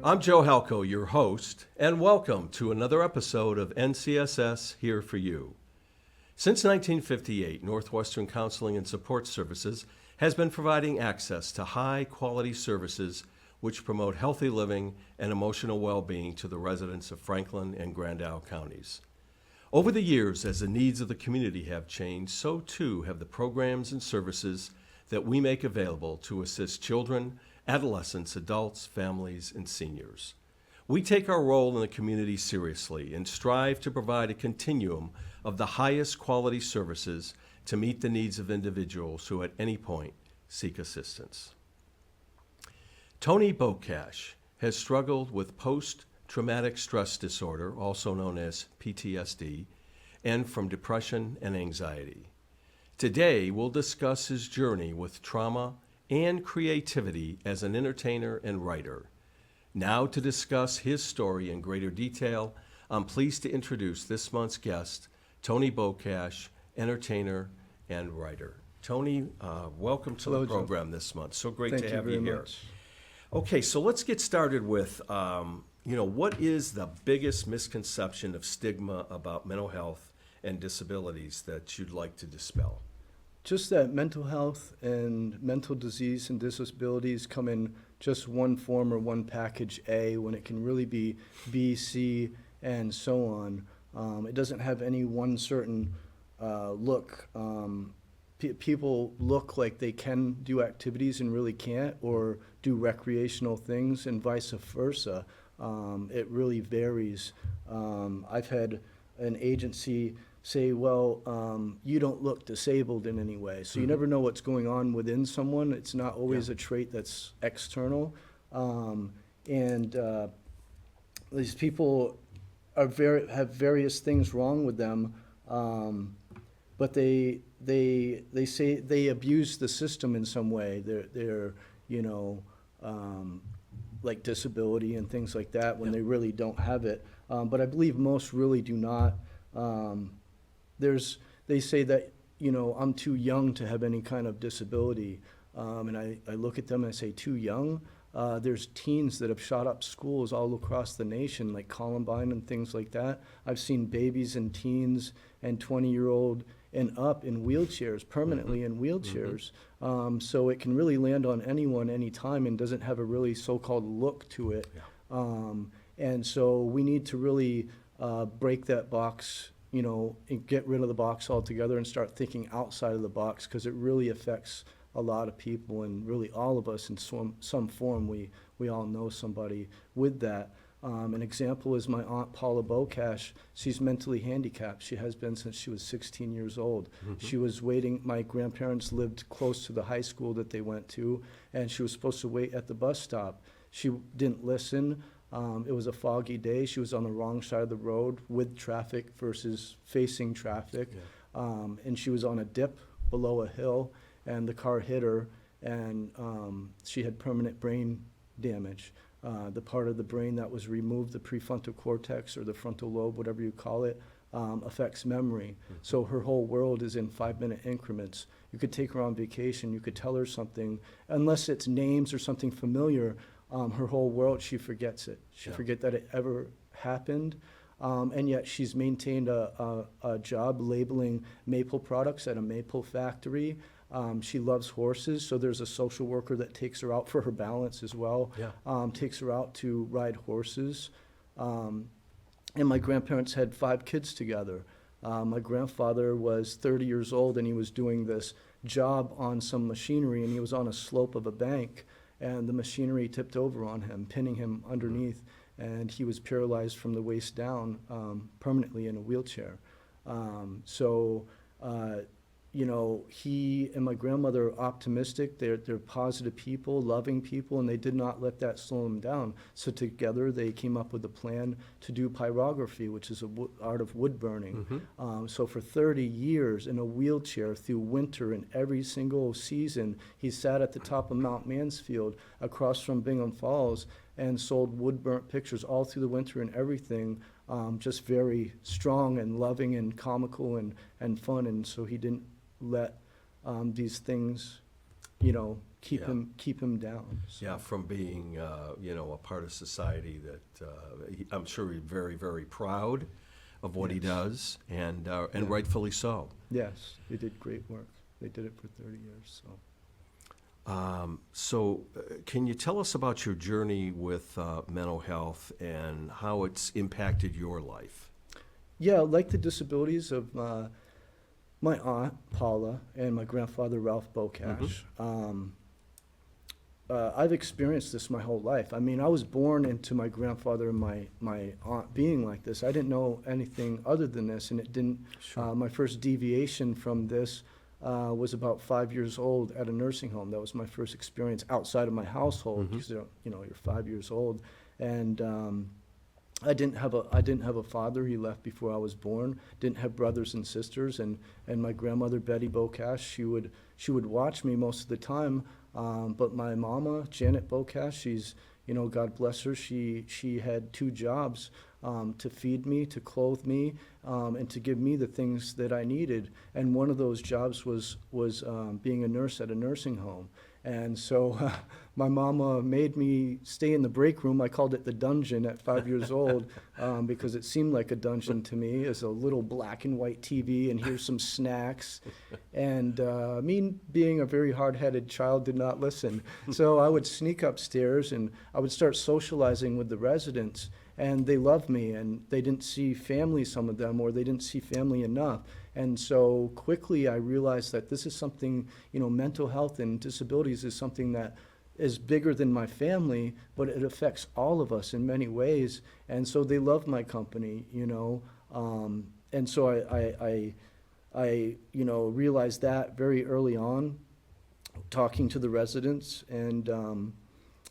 I'm Joe Halco, your host, and welcome to another episode of NCSS Here for You. Since 1958, Northwestern Counseling and Support Services has been providing access to high-quality services which promote healthy living and emotional well-being to the residents of Franklin and Grand Isle counties. Over the years, as the needs of the community have changed, so too have the programs and services that we make available to assist children, adolescents, adults, families, and seniors. We take our role in the community seriously and strive to provide a continuum of the highest quality services to meet the needs of individuals who at any point seek assistance. Tony Bocash has struggled with post-traumatic stress disorder, also known as PTSD, and from depression and anxiety. Today, we'll discuss his journey with trauma and creativity as an entertainer and writer. Now to discuss his story in greater detail, I'm pleased to introduce this month's guest, Tony Bocash, entertainer and writer. Tony, welcome to the program this month. So great to have you here. Much. Okay, so let's get started with, what is the biggest misconception of stigma about mental health and disabilities that you'd like to dispel? Just that mental health and mental disease and disabilities come in just one form or one package A, when it can really be B, C, and so on. It doesn't have any one certain look. People look like they can do activities and really can't, or do recreational things, and vice versa. It really varies. I've had an agency say, well, you don't look disabled in any way. So you never know what's going on within someone. It's not always a trait that's external. These people are have various things wrong with them, but they say they abuse the system in some way. They're like disability and things like that when they really don't have it. But I believe most really do not. They say that, I'm too young to have any kind of disability. And I look at them and I say, too young? There's teens that have shot up schools all across the nation, like Columbine and things like that. I've seen babies and teens and 20-year-old and up in wheelchairs, permanently in wheelchairs. So it can really land on anyone, anytime, and doesn't have a really so-called look to it. And so we need to really break that box, and get rid of the box altogether and start thinking outside of the box, because it really affects a lot of people, and really all of us in some form. We all know somebody with that. An example is my Aunt Paula Bocash. She's mentally handicapped. She has been since she was 16 years old. She was waiting. My grandparents lived close to the high school that they went to, and she was supposed to wait at the bus stop. She didn't listen. It was a foggy day. She was on the wrong side of the road with traffic versus facing traffic. And she was on a dip below a hill, and the car hit her, and she had permanent brain damage. The part of the brain that was removed, the prefrontal cortex or the frontal lobe, whatever you call it, affects memory. So her whole world is in 5-minute increments. You could take her on vacation, you could tell her something, unless it's names or something familiar, her whole world, she forgets it. She forget that it ever happened. And yet she's maintained a job labeling maple products at a maple factory. She loves horses, so there's a social worker that takes her out for her balance as well, takes her out to ride horses. And my grandparents had 5 kids together. My grandfather was 30 years old, and he was doing this job on some machinery, and he was on a slope of a bank, and the machinery tipped over on him, pinning him underneath, and he was paralyzed from the waist down, permanently in a wheelchair. He and my grandmother are optimistic. They're positive people, loving people, and they did not let that slow them down. So together they came up with a plan to do pyrography, which is an art of wood burning. So for 30 years in a wheelchair through winter and every single season, he sat at the top of Mount Mansfield across from Bingham Falls and sold wood burnt pictures all through the winter and everything. Just very strong and loving and comical and fun. And so he didn't let these things, keep Yeah. him down. So. Yeah, from being, a part of society that I'm sure he's very, very proud of what he Yes. does, and Yeah. rightfully so. Yes, they did great work. They did it for 30 years. So. Can you tell us about your journey with mental health and how it's impacted your life? Yeah, like the disabilities of my aunt Paula and my grandfather Ralph Bocash. I've experienced this my whole life. I mean, I was born into my grandfather and my aunt being like this. I didn't know anything other than this, and it didn't. Sure. My first deviation from this was about 5 years old at a nursing home. That was my first experience outside of my household because you're 5 years old, and I didn't have a father. He left before I was born. Didn't have brothers and sisters, and my grandmother Betty Bocash, she would watch me most of the time. But my mama Janet Bocash, she's God bless her. She had 2 jobs to feed me, to clothe me, and to give me the things that I needed. And one of those jobs was being a nurse at a nursing home. And so my mama made me stay in the break room. I called it the dungeon at 5 years old because it seemed like a dungeon to me. As a little black and white TV, and here's some snacks. And me being a very hard-headed child did not listen. So I would sneak upstairs and I would start socializing with the residents. And they loved me, and they didn't see family, some of them, or they didn't see family enough. And so quickly I realized that this is something, mental health and disabilities is something that is bigger than my family, but it affects all of us in many ways. And so they loved my company, and so I realized that very early on, talking to the residents. And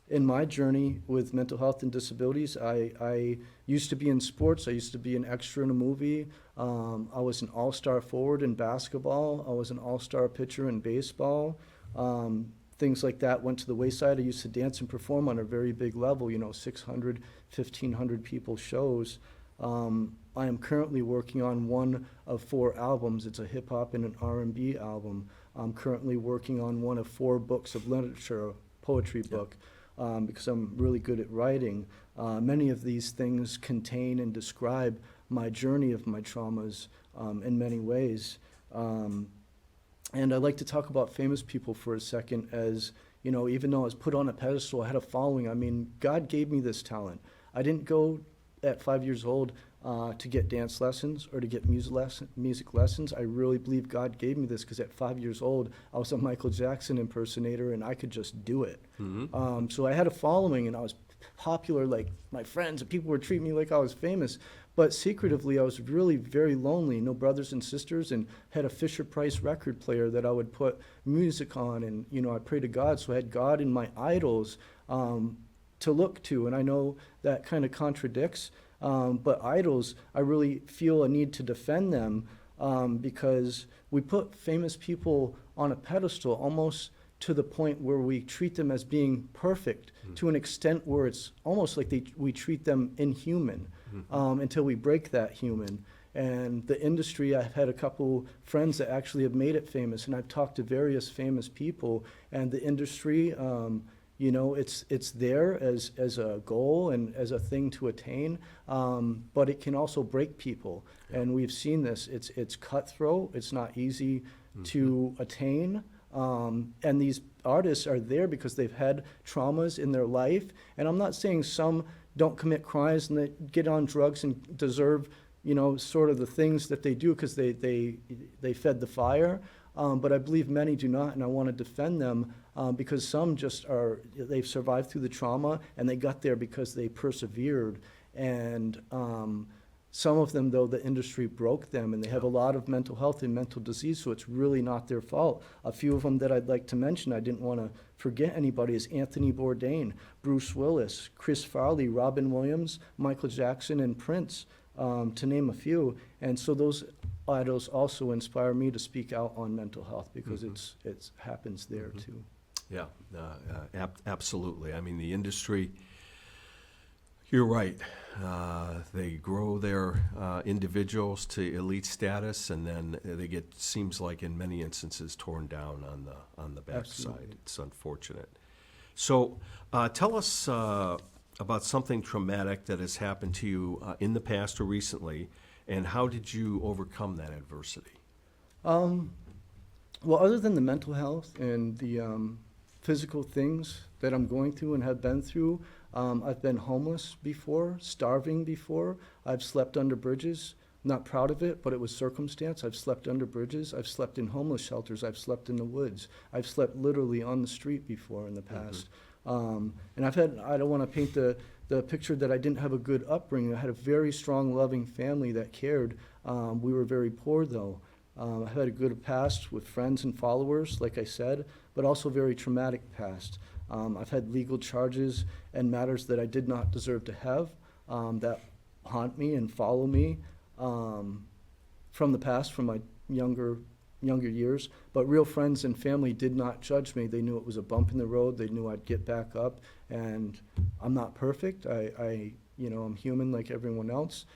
in my journey with mental health and disabilities, I used to be in sports. I used to be an extra in a movie. I was an all-star forward in basketball. I was an all-star pitcher in baseball. Things like that went to the wayside. I used to dance and perform on a very big level, 600, 1,500 people shows. I am currently working on one of 4 albums. It's a hip-hop and an R&B album. I'm currently working on one of 4 books of literature, a poetry book. Because I'm really good at writing. Many of these things contain and describe my journey of my traumas in many ways. And I'd like to talk about famous people for a second, as, even though I was put on a pedestal, I had a following. I mean, God gave me this talent. I didn't go at 5 years old to get dance lessons or to get music lessons. I really believe God gave me this because at 5 years old, I was a Michael Jackson impersonator and I could just do it. So I had a following and I was popular, like my friends, and people were treating me like I was famous. But secretively, I was really very lonely, no brothers and sisters, and had a Fisher-Price record player that I would put music on. And, I pray to God, so I had God and my idols to look to. And I know that kind of contradicts. But idols, I really feel a need to defend them because we put famous people on a pedestal almost to the point where we treat them as being perfect to an extent where it's almost like we treat them inhuman until we break that human. And the industry, I've had a couple friends that actually have made it famous, and I've talked to various famous people, and the industry, it's there as a goal and as a thing to attain, but it can also break people. Yeah. And we've seen this. It's cutthroat. It's not easy to attain. And these artists are there because they've had traumas in their life. And I'm not saying some don't commit crimes and they get on drugs and deserve, sort of the things that they do because they fed the fire. But I believe many do not, and I want to defend them because some just they've survived through the trauma and they got there because they persevered. And some of them, though, the industry broke them, and they have a lot of mental health and mental disease, so it's really not their fault. A few of them that I'd like to mention, I didn't want to forget anybody, is Anthony Bourdain, Bruce Willis, Chris Farley, Robin Williams, Michael Jackson, and Prince, to name a few. And so those idols also inspire me to speak out on mental health because it happens there too. Yeah, absolutely. I mean, the industry, You're right. They grow their individuals to elite status, and then they get, seems like in many instances, torn down on the backside. Absolutely. It's unfortunate. So tell us about something traumatic that has happened to you in the past or recently, and how did you overcome that adversity? Well, other than the mental health and the physical things that I'm going through and have been through, I've been homeless before, starving before. I've slept under bridges. Not proud of it, but it was circumstance. I've slept under bridges. I've slept in homeless shelters. I've slept in the woods. I've slept literally on the street before in the past. And I don't want to paint the picture that I didn't have a good upbringing. I had a very strong, loving family that cared. We were very poor, though. I've had a good past with friends and followers, like I said, but also very traumatic past. I've had legal charges and matters that I did not deserve to have that haunt me and follow me from the past, from my younger years. But real friends and family did not judge me. They knew it was a bump in the road. They knew I'd get back up. And I'm not perfect. I'm human like everyone else.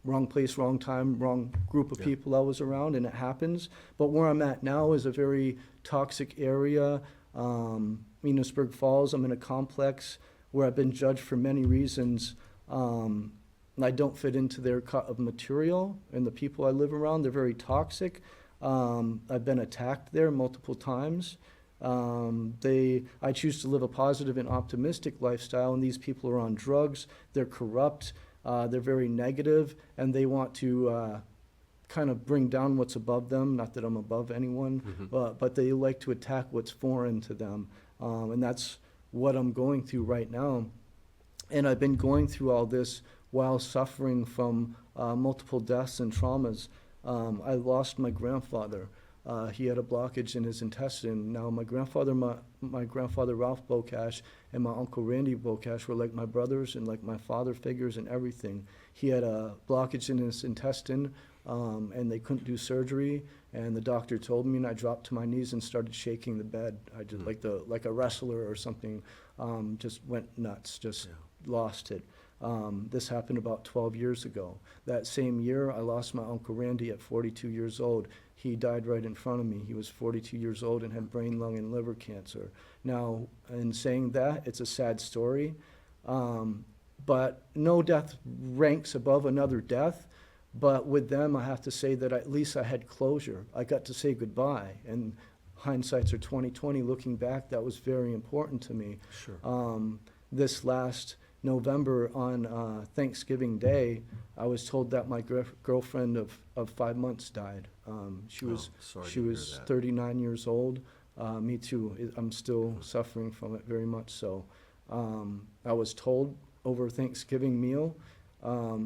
Wrong place, wrong time, wrong group of people I was around, and it happens. But where I'm at now is a very toxic area. Venusburg Falls, I'm in a complex where I've been judged for many reasons. I don't fit into their cut of material, and the people I live around, they're very toxic. I've been attacked there multiple times. I choose to live a positive and optimistic lifestyle, and these people are on drugs. They're corrupt. They're very negative, and they want to kind of bring down what's above them. Not that I'm above anyone, but they like to attack what's foreign to them. And that's what I'm going through right now. And I've been going through all this while suffering from multiple deaths and traumas. I lost my grandfather. He had a blockage in his intestine. Now my grandfather Ralph Bocash and my uncle Randy Bocash were like my brothers and like my father figures and everything. He had a blockage in his intestine, and they couldn't do surgery. And the doctor told me, and I dropped to my knees and started shaking the bed. I just like a wrestler or something, just went nuts, lost it. This happened about 12 years ago. That same year, I lost my Uncle Randy at 42 years old. He died right in front of me. He was 42 years old and had brain, lung, and liver cancer. Now, in saying that, it's a sad story, but no death ranks above another death. But with them, I have to say that at least I had closure. I got to say goodbye, and hindsight's are 20/20. Looking back, that was very important to me. Sure. This last November on Thanksgiving Day, I was told that my girlfriend of 5 months died. She was sorry to hear that. 39 years old. Me too. I'm still suffering from it very much so. I was told over Thanksgiving meal.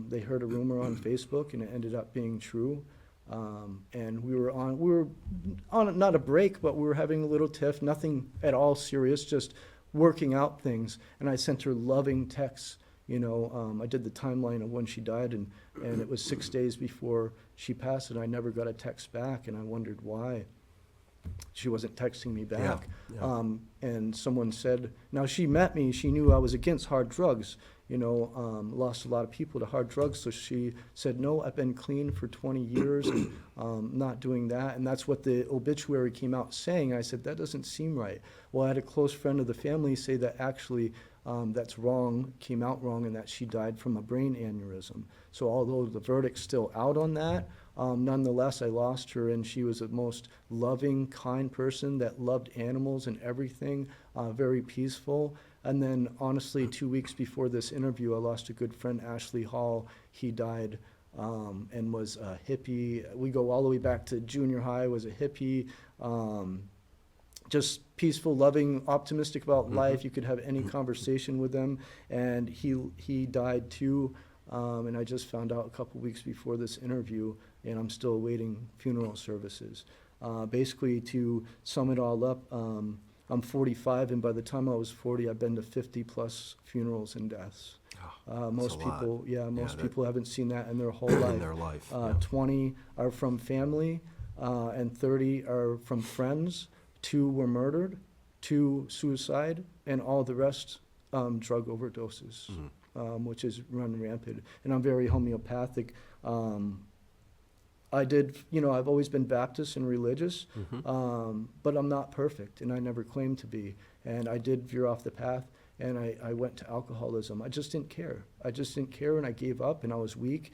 They heard a rumor on Facebook, and it ended up being true. And we were on not a break, but we were having a little tiff, nothing at all serious, just working out things. And I sent her loving texts. I did the timeline of when she died, and it was 6 days before she passed, and I never got a text back, and I wondered why she wasn't texting me back. Yeah. And someone said, now she met me, she knew I was against hard drugs, lost a lot of people to hard drugs. So she said, no, I've been clean for 20 years, and not doing that. And that's what the obituary came out saying. I said, that doesn't seem right. Well, I had a close friend of the family say that actually that's wrong, came out wrong, and that she died from a brain aneurysm. So although the verdict's still out on that, nonetheless, I lost her, and she was the most loving, kind person that loved animals and everything, very peaceful. And then, honestly, 2 weeks before this interview, I lost a good friend, Ashley Hall. He died and was a hippie. We go all the way back to junior high, was a hippie. Just peaceful, loving, optimistic about life. You could have any conversation with him. And he died too. And I just found out a couple weeks before this interview, and I'm still awaiting funeral services. Basically, to sum it all up, I'm 45, and by the time I was 40, I've been to 50 plus funerals and deaths. Most people, people haven't seen that in their whole life. In their life. 20 are from family, and 30 are from friends. 2 were murdered, 2 suicide, and all the rest drug overdoses. which is run rampant. And I'm very homeopathic. I've always been Baptist and religious, but I'm not perfect, and I never claimed to be. And I did veer off the path, and I went to alcoholism. I just didn't care. And I gave up, and I was weak.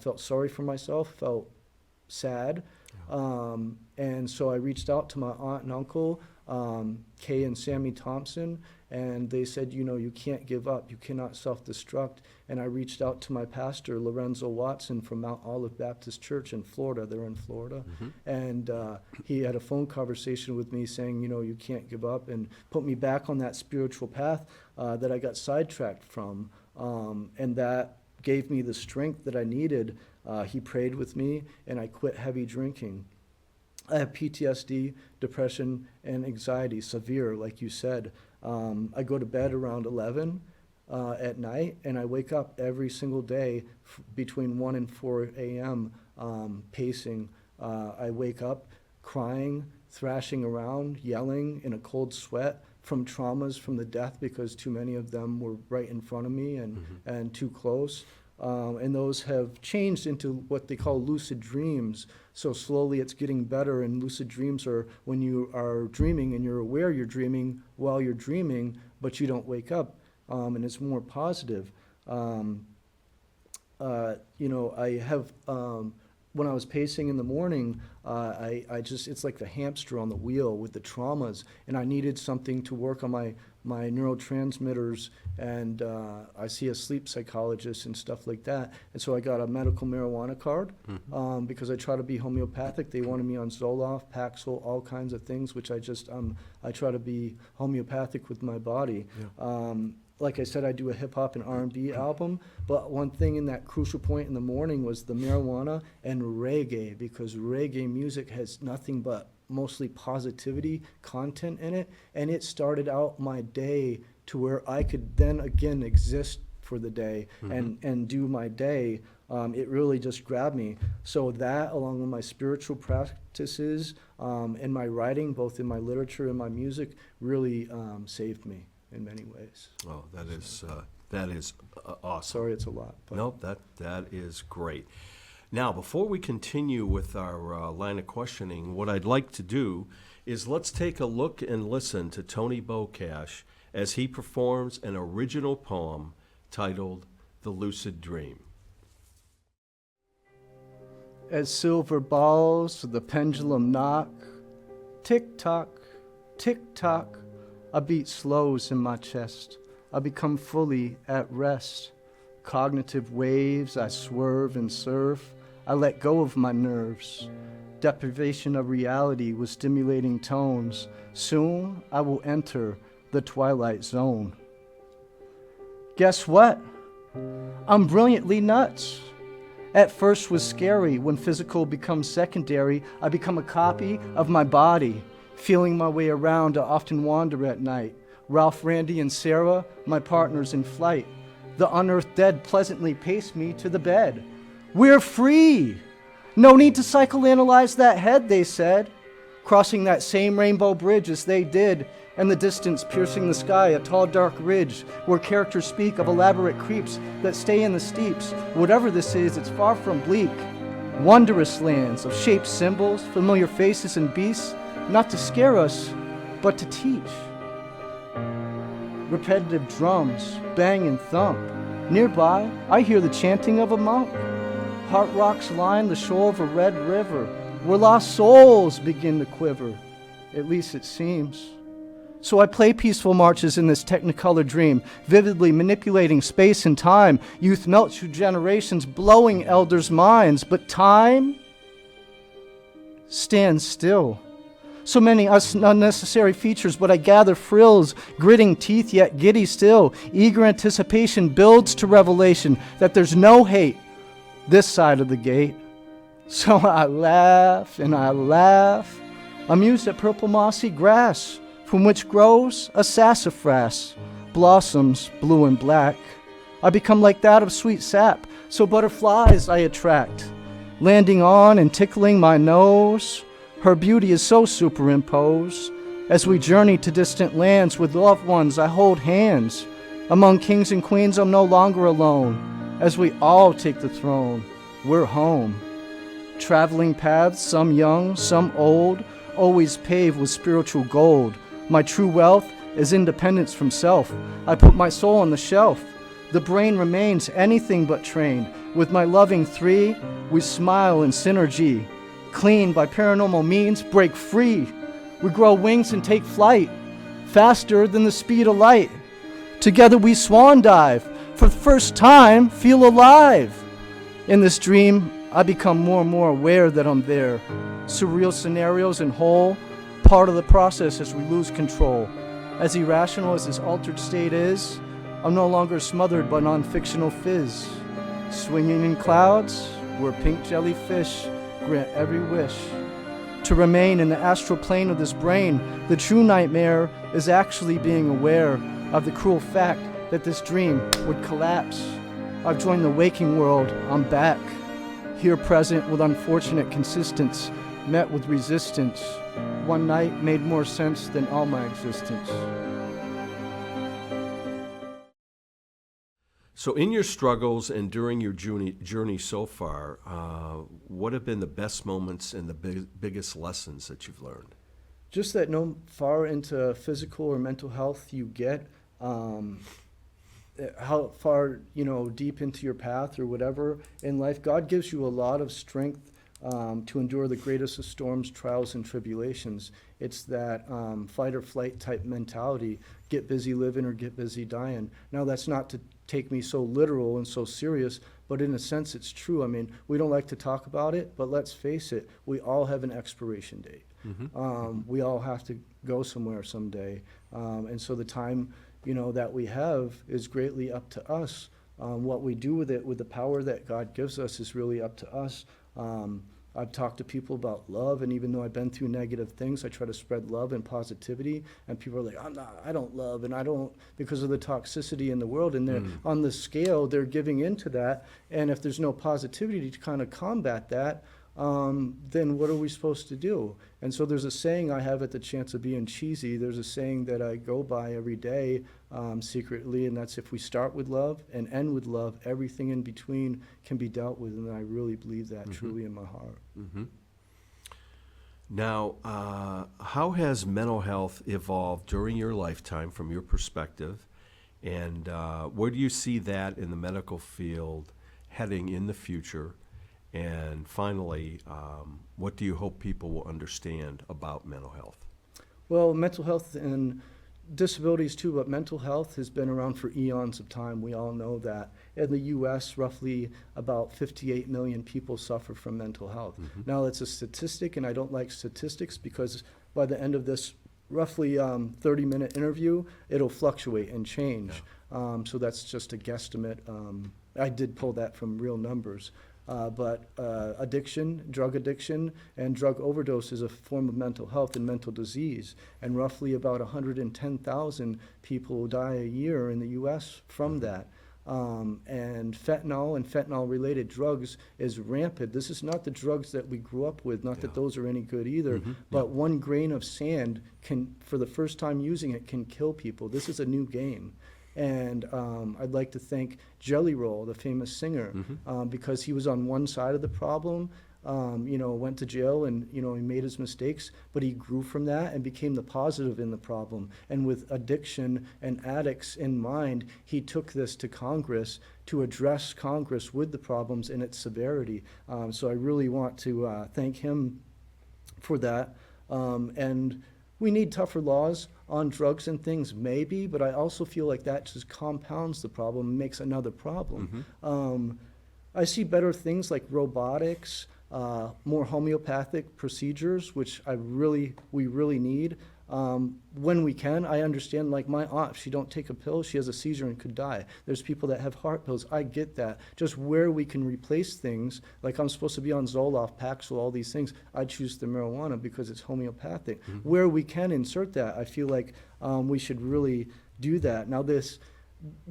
Felt sorry for myself, felt sad. And so I reached out to my aunt and uncle, Kay and Sammy Thompson, and they said, you can't give up, you cannot self-destruct. And I reached out to my pastor, Lorenzo Watson, from Mount Olive Baptist Church in Florida. They're in Florida. And he had a phone conversation with me saying, you can't give up, and put me back on that spiritual path that I got sidetracked from. And that gave me the strength that I needed. He prayed with me, and I quit heavy drinking. I have PTSD, depression, and anxiety, severe, like you said. I go to bed around 11 at night, and I wake up every single day between 1 and 4 a.m. Pacing. I wake up crying, thrashing around, yelling in a cold sweat from traumas from the death, because too many of them were right in front of me and too close. And those have changed into what they call lucid dreams. So slowly it's getting better, and lucid dreams are when you are dreaming and you're aware you're dreaming while you're dreaming, but you don't wake up, and it's more positive. I have, when I was pacing in the morning, it's like the hamster on the wheel with the traumas, and I needed something to work on my neurotransmitters, and I see a sleep psychologist and stuff like that. And so I got a medical marijuana card, because I try to be homeopathic. They wanted me on Zoloft, Paxil, all kinds of things, which I try to be homeopathic with my body. Yeah. Like I said, I do a hip-hop and R&B album, but one thing in that crucial point in the morning was the marijuana and reggae, because reggae music has nothing but mostly positivity content in it, and it started out my day to where I could then again exist for the day and do my day. It really just grabbed me. So that, along with my spiritual practices and my writing, both in my literature and my music, really saved me in many ways. Oh, that is awesome. Sorry, it's a lot. But. Nope, that is great. Now, before we continue with our line of questioning, what I'd like to do is let's take a look and listen to Tony Bocash as he performs an original poem titled The Lucid Dream. As silver balls the pendulum knock, tick-tock, tick-tock, a beat slows in my chest. I become fully at rest. Cognitive waves I swerve and surf. I let go of my nerves. Deprivation of reality with stimulating tones. Soon I will enter the twilight zone. Guess what? I'm brilliantly nuts. At first was scary. When physical becomes secondary, I become a copy of my body. Feeling my way around, I often wander at night. Ralph, Randy, and Sarah, my partners in flight. The unearthed dead pleasantly pace me to the bed. We're free! No need to psychoanalyze that head, they said. Crossing that same rainbow bridge as they did, and the distance piercing the sky, a tall dark ridge, where characters speak of elaborate creeps that stay in the steeps. Whatever this is, it's far from bleak. Wondrous lands of shaped symbols, familiar faces and beasts, not to scare us, but to teach. Repetitive drums bang and thump. Nearby, I hear the chanting of a monk. Heart rocks line the shore of a red river, where lost souls begin to quiver. At least it seems. So I play peaceful marches in this technicolor dream, vividly manipulating space and time. Youth melts through generations, blowing elders' minds. But time stands still. So many unnecessary features, but I gather frills, gritting teeth yet giddy still. Eager anticipation builds to revelation that there's no hate this side of the gate. So I laugh and I laugh, amused at purple mossy grass, from which grows a sassafras, blossoms blue and black. I become like that of sweet sap, so butterflies I attract, landing on and tickling my nose. Her beauty is so superimposed. As we journey to distant lands with loved ones, I hold hands. Among kings and queens, I'm no longer alone. As we all take the throne, we're home. Traveling paths, some young, some old, always paved with spiritual gold. My true wealth is independence from self. I put my soul on the shelf. The brain remains anything but trained. With my loving three, we smile in synergy. Clean by paranormal means, break free. We grow wings and take flight, faster than the speed of light. Together we swan dive. For the first time, feel alive. In this dream, I become more and more aware that I'm there. Surreal scenarios and whole, part of the process as we lose control. As irrational as this altered state is, I'm no longer smothered by non-fictional fizz. Swinging in clouds, we're pink jellyfish, grant every wish. To remain in the astral plane of this brain, the true nightmare is actually being aware of the cruel fact that this dream would collapse. I've joined the waking world, I'm back. Here present with unfortunate consistence, met with resistance. One night made more sense than all my existence. So in your struggles and during your journey so far, what have been the best moments and the biggest lessons that you've learned? Just that no far into physical or mental health you get, how far, deep into your path or whatever in life, God gives you a lot of strength to endure the greatest of storms, trials, and tribulations. It's that fight or flight type mentality, get busy living or get busy dying. Now, that's not to take me so literal and so serious, but in a sense it's true. I mean, we don't like to talk about it, but let's face it, we all have an expiration date. We all have to go somewhere someday. And so the time, that we have is greatly up to us. What we do with it, with the power that God gives us, is really up to us. I've talked to people about love, and even though I've been through negative things, I try to spread love and positivity, and people are like, I don't love, and I don't, because of the toxicity in the world, and they're on the scale, they're giving into that, and if there's no positivity to kind of combat that, then what are we supposed to do? And so there's a saying I have, at the chance of being cheesy, there's a saying that I go by every day secretly, and that's, if we start with love and end with love, everything in between can be dealt with, and I really believe that truly in my heart. Now, how has mental health evolved during your lifetime from your perspective, and where do you see that in the medical field heading in the future? And finally, what do you hope people will understand about mental health? Well, mental health and disabilities too, but mental health has been around for eons of time. We all know that. In the U.S., roughly about 58 million people suffer from mental health. Now, it's a statistic, and I don't like statistics because by the end of this roughly 30-minute interview, it'll fluctuate and change. So that's just a guesstimate. I did pull that from real numbers. But addiction, drug addiction, and drug overdose is a form of mental health and mental disease. And roughly about 110,000 people die a year in the U.S. from that. And fentanyl and fentanyl-related drugs is rampant. This is not the drugs that we grew up with, not that those are any good either, but 1 grain of sand can, for the first time using it, can kill people. This is a new game. And I'd like to thank Jelly Roll, the famous singer, because he was on one side of the problem, went to jail and, he made his mistakes, but he grew from that and became the positive in the problem. And with addiction and addicts in mind, he took this to Congress to address Congress with the problems and its severity. So I really want to thank him for that. And we need tougher laws on drugs and things, maybe, but I also feel like that just compounds the problem and makes another problem. I see better things like robotics, more homeopathic procedures, which we really need. When we can, I understand, like my aunt, if she don't take a pill, she has a seizure and could die. There's people that have heart pills. I get that. Just where we can replace things, like I'm supposed to be on Zoloft, Paxil, all these things, I choose the marijuana because it's homeopathic. Where we can insert that, I feel like we should really do that. Now, this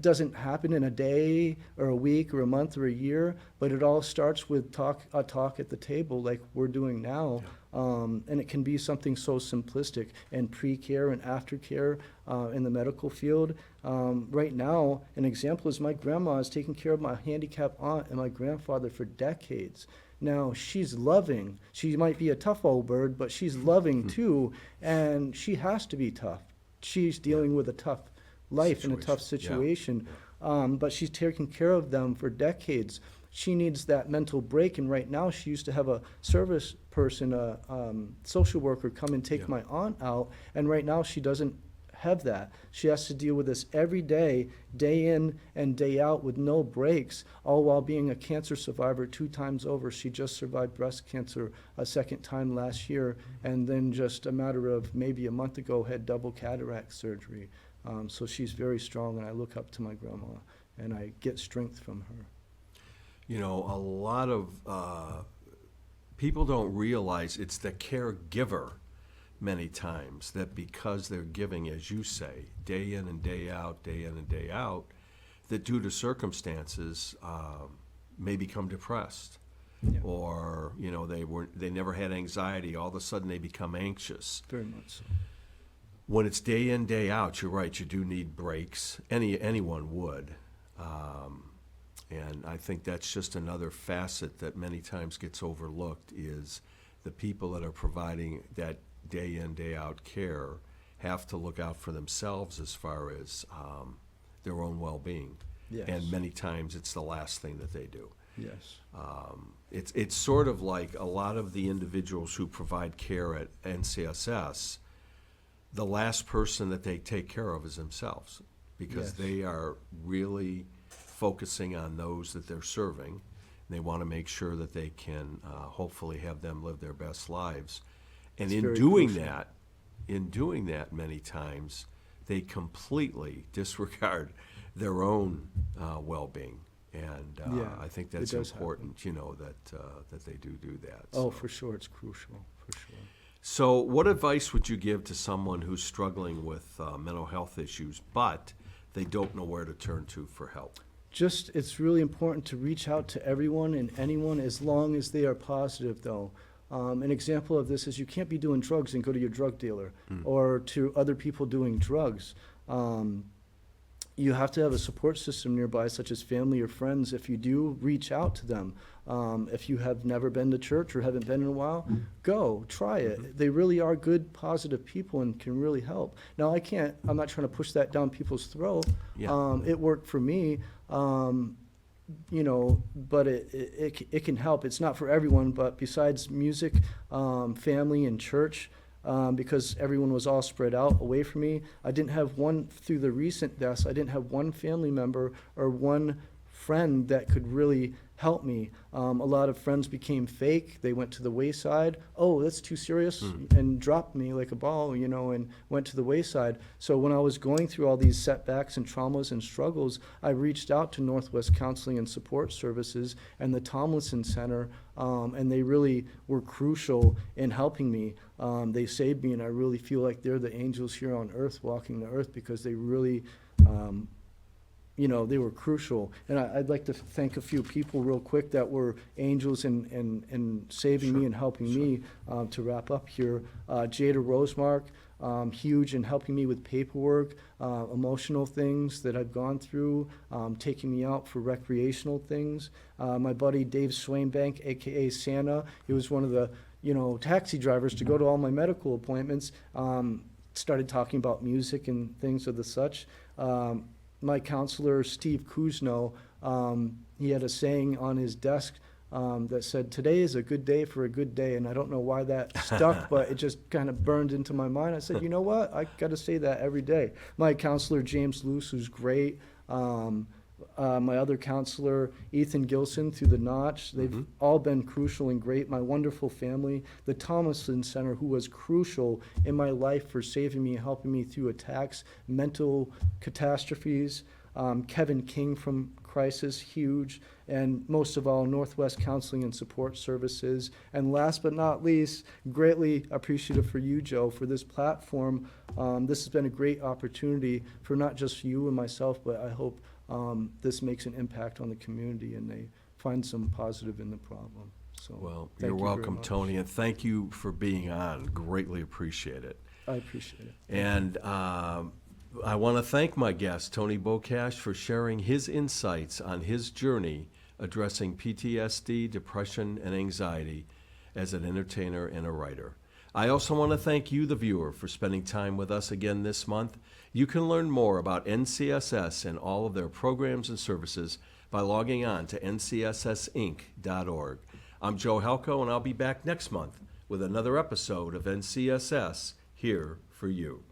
doesn't happen in a day or a week or a month or a year, but it all starts with a talk at the table like we're doing now. And it can be something so simplistic, and pre-care and aftercare in the medical field. Right now, an example is my grandma has taken care of my handicapped aunt and my grandfather for decades. Now, she's loving. She might be a tough old bird, but she's loving too, and she has to be tough. She's dealing with a tough life and a tough situation, but she's taken care of them for decades. She needs that mental break, and right now she used to have a service person, a social worker, come and take my aunt out, and right now she doesn't have that. She has to deal with this every day, day in and day out, with no breaks, all while being a cancer survivor 2 times over. She just survived breast cancer a second time last year, and then just a matter of maybe a month ago had double cataract surgery. So she's very strong, and I look up to my grandma, and I get strength from her. You know, a lot of people don't realize it's the caregiver many times that, because they're giving, as you say, day in and day out, that due to circumstances may become depressed. Or, you know, they never had anxiety. All of a sudden they become anxious. Very much so. When it's day in, day out, you're right, you do need breaks. Anyone would. And I think that's just another facet that many times gets overlooked, is the people that are providing that day in, day out care have to look out for themselves as far as their own well-being. Yes. And many times it's the last thing that they do. Yes. It's sort of like a lot of the individuals who provide care at NCSS, the last person that they take care of is themselves, because they are really focusing on those that they're serving. They want to make sure that they can hopefully have them live their best lives. And in doing that, many times, they completely disregard their own well-being. And I think that's important, you know, that they do that. Oh, for sure, it's crucial, for sure. So what advice would you give to someone who's struggling with mental health issues, but they don't know where to turn to for help? It's really important to reach out to everyone and anyone, as long as they are positive, though. An example of this is you can't be doing drugs and go to your drug dealer or to other people doing drugs. You have to have a support system nearby, such as family or friends. If you do, reach out to them. If you have never been to church or haven't been in a while, go, try it. They really are good, positive people and can really help. Now, I'm not trying to push that down people's throat. It worked for me. You know, but it can help. It's not for everyone, but besides music, family, and church, because everyone was all spread out away from me, I didn't have through the recent deaths, I didn't have one family member or one friend that could really help me. A lot of friends became fake. They went to the wayside. Oh, that's too serious, and dropped me like a ball, you know, and went to the wayside. So when I was going through all these setbacks and traumas and struggles, I reached out to Northwest Counseling and Support Services and the Tomlinson Center, and they really were crucial in helping me. They saved me, and I really feel like they're the angels here on earth, walking the earth, because they really you know, they were crucial. And I'd like to thank a few people real quick that were angels in saving me and helping me to wrap up here. Jada Rosemark, huge in helping me with paperwork, emotional things that I've gone through, taking me out for recreational things. My buddy Dave Swainbank, AKA Santa, he was one of the, you know, taxi drivers to go to all my medical appointments, started talking about music and things of the such. My counselor, Steve Kuzno, he had a saying on his desk that said, "Today is a good day for a good day," and I don't know why that stuck, but it just kind of burned into my mind. I said, you know what, I got to say that every day. My counselor, James Luce, who's great. My other counselor, Ethan Gilson, through the Notch. They've all been crucial and great. My wonderful family, the Tomlinson Center, who was crucial in my life for saving me and helping me through attacks, mental catastrophes. Kevin King from Crisis, huge. And most of all, Northwest Counseling and Support Services. And last but not least, greatly appreciative for you, Joe, for this platform. This has been a great opportunity for not just you and myself, but I hope this makes an impact on the community and they find some positive in the problem. So, Well, thank you're you very welcome, much. Tony, and thank you for being on. Greatly appreciate it. I appreciate it. And I want to thank my guest, Tony Bocash, for sharing his insights on his journey addressing PTSD, depression, and anxiety as an entertainer and a writer. I also want to thank you, the viewer, for spending time with us again this month. You can learn more about NCSS and all of their programs and services by logging on to ncssinc.org. I'm Joe Helko, and I'll be back next month with another episode of NCSS here for you.